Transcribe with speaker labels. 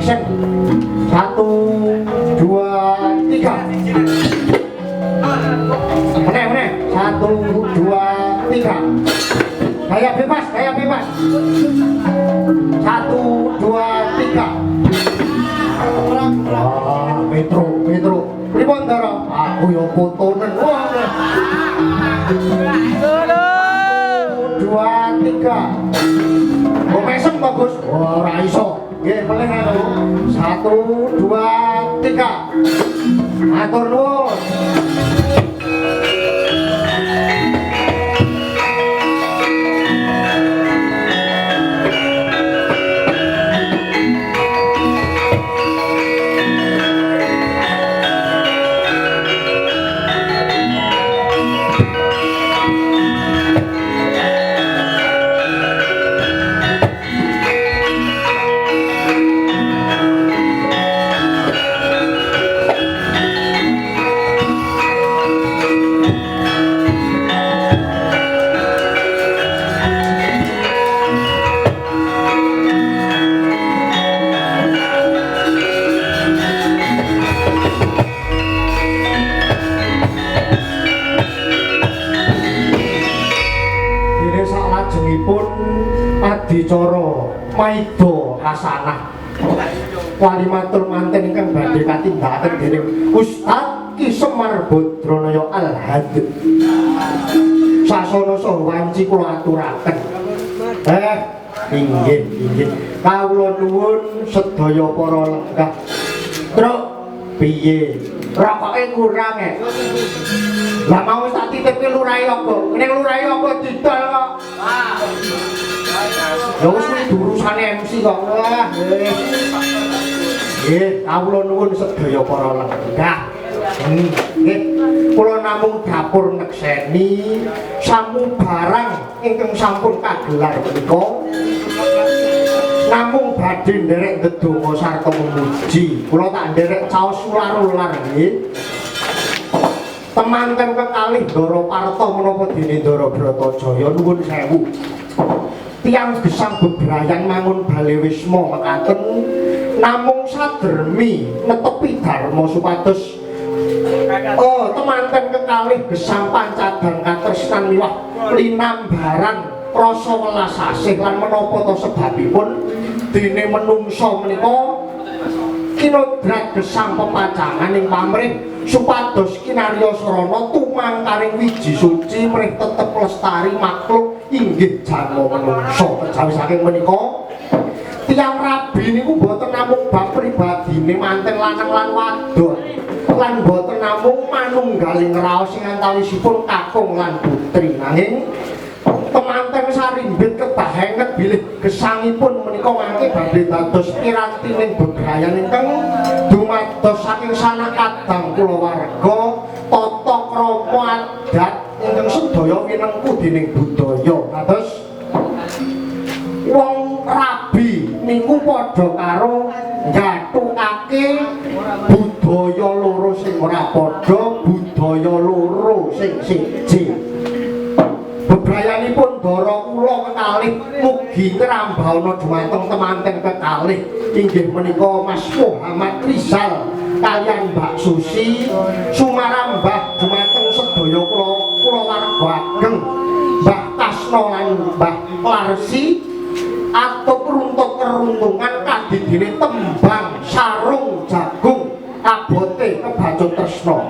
Speaker 1: action. 1, 2, 3. Meneh. 1, 2, 3. Gaya bebas. 1, 2, 3. Metro. Pripun Ndara? Aku yo fotonen. 1, 2, 3. Mesem bagus. Ora iso. Nggih, peleh lho. 1, 2, 3. Matur nuwun. Adicara Maida Hasanah walimatul manten ingkang badhe katindakaken dening Ustaz Ki Semar Badranaya Al-Had. Sasana saha wanci kula aturaken. Inggih. Kawula nuwun sedaya para lenggah. Truk piye? Rokoke kurang Lah mau wis tak titipke lurahe kok. Ning lurahe kok didol kok. Ya wis urusane MC kok. Nggih, kawula nuwun sedaya para lenggah. Nggih, kula namung dapur nekseni samu barang ingkang sampun kagelar menika. Namung badhe nderek ndedonga sarta memuji. Kula tak nderek caos ular-ular nggih. Temanten kekalih Ndara Parto menapa dene Ndara Bratajaya nuwun sewu. Tiang gesang bebrayan mangun bale wisma mekaten namung sadermi netepi dharma supados temanten kekalih gesang pancadang katresnan miwah linambaran rasa welas asih lan menapa to sebabipun dene menungsa menika kinodrat gesang pepacangan ing pamrih supados kinarya sarana tumangkaring wiji suci mrih tetep lestari makhluk inggih janma menungsa. Kejawi saking menika tiyang rabi niku boten namung bab pribadine manten lanang lan wadon lan boten namung manunggaling raos ing antawisipun kakung lan putri nanging temanten sarimbit kebahenget bilih gesangipun menika mangke badhe dados pirantining bebrayan ingkang dumados saking sanak kadang kulawarga tata krama adat ingkang sedaya winengku dening budaya. Kados wong rabi niku padha karo nggathukake budaya loro sing ora padha, budaya loro sing siji. Bebrayanipun Ndara kula kekalih mugi ngrambahana dhumateng temanten kekalih inggih menika Mas Muhammad Rizal kaliyan Mbak Susi sumarambah dhumateng sedaya kula warga ageng Mbah Tasno lan Mbah Larsi atur untuk keruntungan kadidine tembang sarung jagung abote kebacut tresna.